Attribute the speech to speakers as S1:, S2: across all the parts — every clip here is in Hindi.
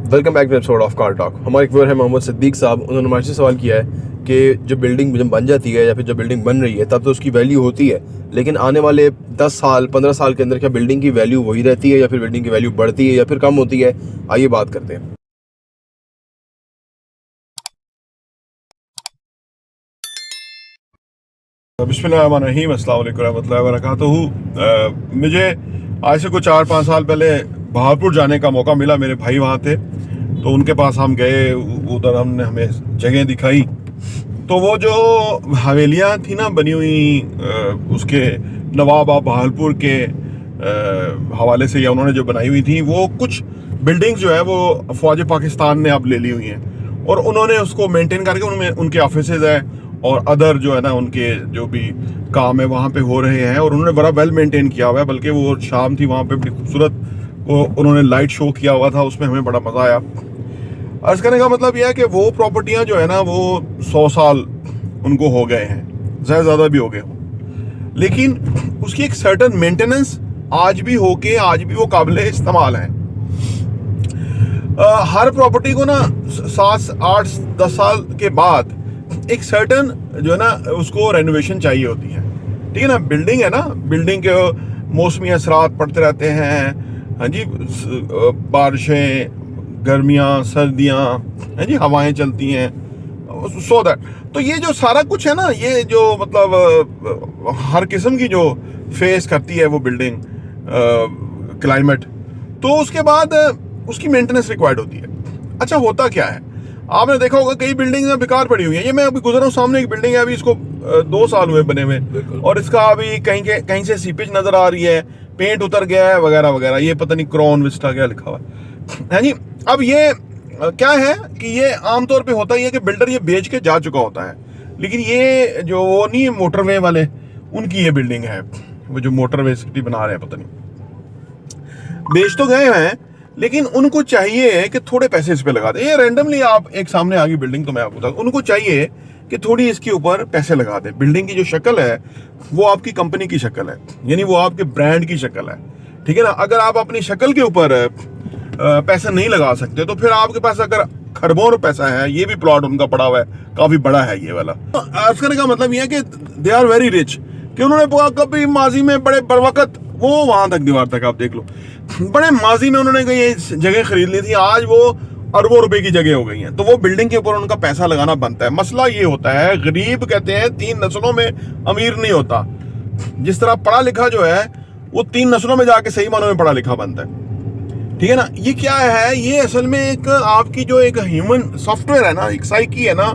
S1: Welcome back to episode of car talk. हमारे एक व्यूअर है मोहम्मद सिद्दीक साहब। उन्होंने हमारे से सवाल किया है कि जब बिल्डिंग जब बन जाती है या फिर जब बिल्डिंग बन रही है तब तो उसकी वैल्यू होती है, लेकिन आने वाले 10 साल 15 साल के अंदर क्या बिल्डिंग की वैल्यू वही रहती है या फिर बिल्डिंग की वैल्यू बढ़ती है या फिर कम होती है? आइए बात करते हैं।
S2: बिस्मिल्लाहिर्रहमानिर्रहीम, अस्सलाम वालेकुम रहमतुल्लाहि व बरकातुहू। मुझे आज से कुछ 4-5 साल पहले बहावलपुर जाने का मौका मिला। मेरे भाई वहाँ थे तो उनके पास हम गए, उधर हमने हमें जगह दिखाई। तो वो जो हवेलियाँ थी ना बनी हुई, उसके नवाब ऑफ बहावलपुर के हवाले से या उन्होंने जो बनाई हुई थी, वो कुछ बिल्डिंग्स जो है वो फ़ौज पाकिस्तान ने अब ले ली हुई हैं और उन्होंने उसको मेंटेन करके उनमें उनके ऑफिसेज है और अदर जो है ना उनके जो भी काम है वहाँ पे हो रहे हैं और उन्होंने बड़ा वेल मेंटेन किया हुआ है। बल्कि वो शाम थी वहाँ पे बड़ी खूबसूरत वो उन्होंने लाइट शो किया हुआ था, उसमें हमें बड़ा मज़ा आया। अर्ज़ करने का मतलब यह है कि वो प्रॉपर्टियाँ जो है ना वो 100 साल उनको हो गए हैं, ज़्यादा भी हो गए हों, लेकिन उसकी एक सर्टन मेंटेनेंस आज भी वो काबिल इस्तेमाल है। हर प्रॉपर्टी को ना 7, 8, 10 साल के बाद एक सर्टन जो है ना उसको रेनोवेशन चाहिए होती है। ठीक है ना, बिल्डिंग है ना, बिल्डिंग के मौसमी असरात पड़ते रहते हैं। हाँ जी, बारिशें, गर्मियाँ, सर्दियाँ, हाँ जी, हवाएं चलती हैं, सो दैट। तो ये जो सारा कुछ है ना, ये जो मतलब हर किस्म की जो फेस करती है वो बिल्डिंग क्लाइमेट, तो उसके बाद उसकी मेंटेनेंस रिक्वायर्ड होती है। अच्छा, होता क्या है, आपने देखा होगा कई बिल्डिंग बेकार पड़ी हुई है। ये मैं अभी गुजर रहा हूँ, सामने एक बिल्डिंग है, अभी इसको 2 साल हुए बने हुए और इसका अभी कहीं से सीपेज नजर आ रही है, पेंट उतर गया है वगैरह वगैरह। ये पता नहीं क्रॉन विस्टा क्या लिखा हुआ है जी। अब ये क्या है कि ये आमतौर पे होता ही है कि बिल्डर ये बेच के जा चुका होता है, लेकिन ये जो वो नहीं है मोटरवे वाले, उनकी ये बिल्डिंग है, वो जो मोटरवे सिटी बना रहे हैं, पता नहीं बेच तो गए हैं, लेकिन उनको चाहिए कि थोड़े पैसे इस पे लगा दें। ये रैंडमली आप एक सामने आ गई बिल्डिंग, तो मैं आपको बताऊं, उनको चाहिए कि थोड़ी इसके ऊपर पैसे लगा दें। बिल्डिंग की जो शक्ल है वो आपकी कंपनी की शक्ल है, यानी वो आपके ब्रांड की शक्ल है। ठीक है ना, अगर आप अपनी शक्ल के ऊपर पैसा नहीं लगा सकते तो फिर आपके पास अगर खरबों पैसा है, ये भी प्लॉट उनका पड़ा हुआ है, काफी बड़ा है ये वाला। अर्ज करने का मतलब ये है कि दे आर वेरी रिच, कि उन्होंने कभी माजी में बड़े बरवकत, वो वहां तक दीवार तक आप देख लो, बड़े माजी में उन्होंने ये जगह खरीद ली थी, आज वो अरबों रुपए की जगह हो गई हैं, तो वो बिल्डिंग के ऊपर उनका पैसा लगाना बनता है। मसला ये होता है, गरीब कहते हैं 3 नस्लों में अमीर नहीं होता। जिस तरह पढ़ा लिखा जो है वो 3 नस्लों में जाके सही मानों में पढ़ा लिखा बनता है। ठीक है ना, ये क्या है, ये असल में एक आपकी जो एक ह्यूमन सॉफ्टवेयर है ना, एक साइकी है ना,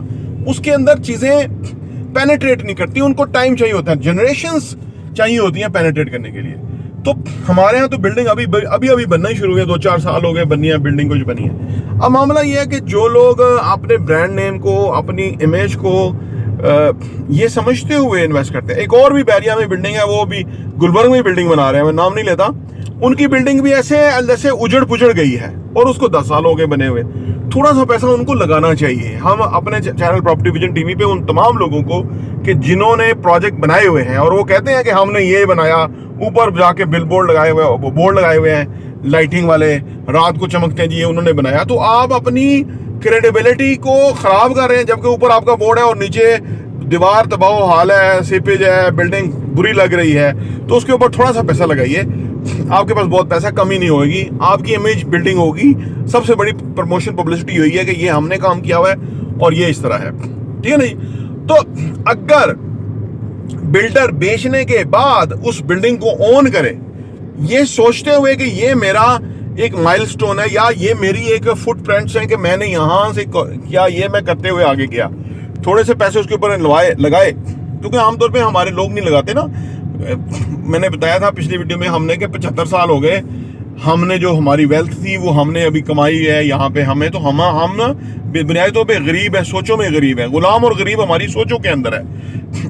S2: उसके अंदर चीजें पेनिट्रेट नहीं करती, उनको टाइम चाहिए होता है, जनरेशंस चाहिए होती हैं पेनिट्रेट करने के लिए। तो हमारे यहाँ तो बिल्डिंग अभी बनना ही शुरू हुई है, 2-4 साल हो गए बनी है बिल्डिंग कुछ बनी है। अब मामला ये है कि जो लोग अपने ब्रांड नेम को, अपनी इमेज को ये समझते हुए इन्वेस्ट करते हैं। एक और भी बैरिया में बिल्डिंग है, वो भी गुलबर्ग में बिल्डिंग बना रहे हैं, मैं नाम नहीं लेता, उनकी बिल्डिंग भी ऐसे जैसे उजड़ पुजड़ गई है और उसको 10 साल हो गए बने हुए। थोड़ा सा पैसा उनको लगाना चाहिए। हम अपने चैनल प्रॉपर्टी विजन टीवी पे उन तमाम लोगों को कि जिन्होंने प्रोजेक्ट बनाए हुए हैं और वो कहते हैं कि हमने ये बनाया, ऊपर जाके बिल बोर्ड लगाए हुए हैं लाइटिंग वाले, रात को चमकते हैं जी, ये उन्होंने बनाया, तो आप अपनी क्रेडिबिलिटी को खराब कर रहे हैं। जबकि ऊपर आपका बोर्ड है और नीचे दीवार तबाह हाल है, सीपेज है, बिल्डिंग बुरी लग रही है, तो उसके ऊपर थोड़ा सा पैसा लगाइए, आपके पास बहुत पैसा कमी नहीं होगी, आपकी इमेज बिल्डिंग होगी। सबसे बड़ी प्रमोशन पब्लिसिटी यही है कि ये हमने काम किया हुआ है और ये इस तरह है। ठीक है नहीं, तो अगर बिल्डर बेचने के बाद उस बिल्डिंग को ओन करे, ये सोचते हुए कि ये मेरा एक माइलस्टोन है या ये मेरी एक फुटप्रिंट्स है कि मैंने यहां से किया, ये मैं करते हुए आगे गया, थोड़े से पैसे उसके ऊपर लगाए, क्योंकि आमतौर पे हमारे लोग नहीं लगाते ना। मैंने बताया था पिछली वीडियो में हमने कि 75 साल हो गए, हमने जो हमारी वेल्थ थी वो हमने अभी कमाई है यहाँ पे, हमें तो हम बुनियादी तौर पे गरीब है, सोचों में गरीब है, गुलाम और गरीब हमारी सोचों के अंदर है,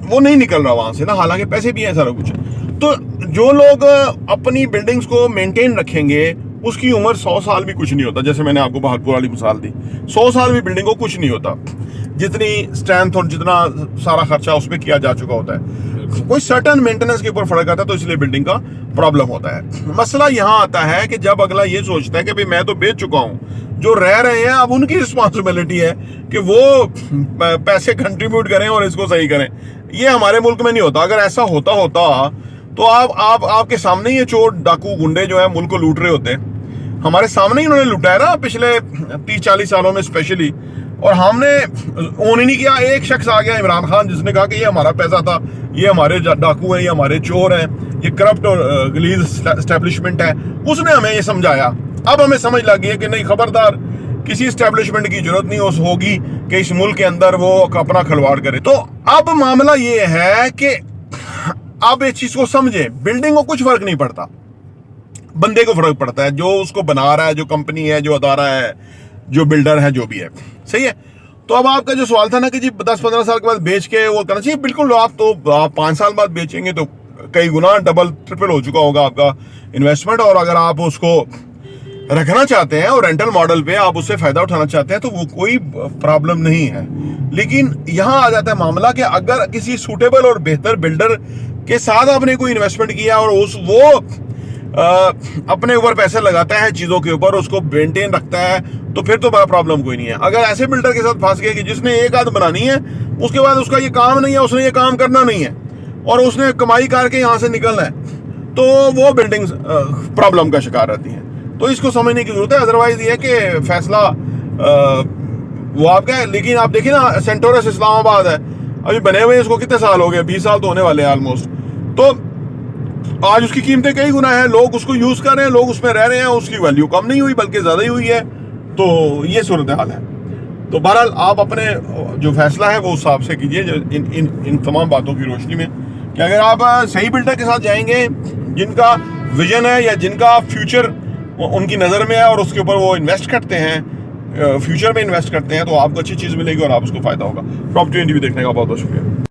S2: वो नहीं निकल रहा वहां से ना, हालांकि पैसे भी हैं सारा कुछ। तो जो लोग अपनी बिल्डिंग्स को मेंटेन रखेंगे उसकी उम्र 100 साल भी कुछ नहीं होता। जैसे मैंने आपको बहादुर वाली मिसाल दी, 100 साल भी बिल्डिंग को कुछ नहीं होता, जितनी स्ट्रेंथ और जितना सारा खर्चा उस पर किया जा चुका होता है। कोई सर्टन मेंटेनेंस के ऊपर फर्क आता है, तो इसलिए बिल्डिंग का प्रॉब्लम होता है। मसला यहाँ आता है कि जब अगला ये सोचता है कि भाई मैं तो बेच चुका हूँ, जो रह रहे हैं अब उनकी रिस्पॉन्सिबिलिटी है कि वो पैसे कंट्रीब्यूट करें और इसको सही करें। ये हमारे मुल्क में नहीं होता। अगर ऐसा होता तो आपके सामने ये चोर डाकू गुंडे जो है मुल्क को लूट रहे होते। हमारे सामने ही उन्होंने लूटा है ना पिछले 30-40 सालों में स्पेशली, और हमने ओन ही नहीं किया। एक शख्स आ गया, इमरान खान, जिसने कहा कि ये हमारा पैसा था, ये हमारे डाकू हैं, ये हमारे चोर हैं, ये करप्ट और गलीज एस्टेब्लिशमेंट है। उसने हमें ये समझाया। अब हमें समझ लग गई है कि नहीं, खबरदार, किसी एस्टेब्लिशमेंट की जरूरत नहीं होगी कि इस मुल्क के अंदर वो अपना खिलवाड़ करे। तो अब मामला ये है कि आप इस चीज को समझे, बिल्डिंग को कुछ फर्क नहीं पड़ता, बंदे को फर्क पड़ता है, जो उसको बना रहा है, जो कंपनी है, जो अदारा है, जो बिल्डर है, जो भी है। सही है। तो अब आपका जो सवाल था ना कि जी 10-15 साल के बाद बेच के वो करना चाहिए, बिल्कुल। आप 5 साल बाद बेचेंगे तो कई गुना डबल ट्रिपल हो चुका होगा आपका इन्वेस्टमेंट। और अगर आप उसको रखना चाहते हैं और रेंटल मॉडल पे आप उससे फायदा उठाना चाहते हैं तो वो कोई प्रॉब्लम नहीं है। लेकिन यहां आ जाता है मामला कि अगर किसी सूटेबल और बेहतर बिल्डर के साथ आपने कोई इन्वेस्टमेंट किया और वो अपने ऊपर पैसे लगाता है चीजों के ऊपर, उसको मेंटेन रखता है, तो फिर तो बड़ा प्रॉब्लम कोई नहीं है। अगर ऐसे बिल्डर के साथ फंस गए कि जिसने एक आध बनानी है, उसके बाद उसका ये काम नहीं है, उसने ये काम करना नहीं है और उसने कमाई करके यहां से निकलना है, तो वो बिल्डिंग प्रॉब्लम का शिकार रहती है। तो इसको समझने की जरूरत है। अदरवाइज ये है कि फैसला वो आपका है। लेकिन आप देखिए ना, सेंटोरस इस्लामाबाद है, अभी बने हुए इसको कितने साल हो गए, 20 साल तो होने वाले हैं ऑलमोस्ट। तो आज उसकी कीमतें कई गुना है, लोग उसको यूज कर रहे हैं, लोग उसमें रह रहे हैं, उसकी वैल्यू कम नहीं हुई बल्कि ज्यादा ही हुई है। तो ये सूरत हाल है। तो बहरहाल आप अपने जो फैसला है वो उस हिसाब से कीजिए, जो इन तमाम बातों की रोशनी में, कि अगर आप सही बिल्डर के साथ जाएंगे जिनका विजन है या जिनका फ्यूचर उनकी नज़र में है और उसके ऊपर वो इन्वेस्ट करते हैं, फ्यूचर में इन्वेस्ट करते हैं, तो आपको अच्छी चीज़ मिलेगी और आप उसको फ़ायदा होगा। प्रॉपर्टी इंटरव्यू देखने का बहुत बहुत शुक्रिया।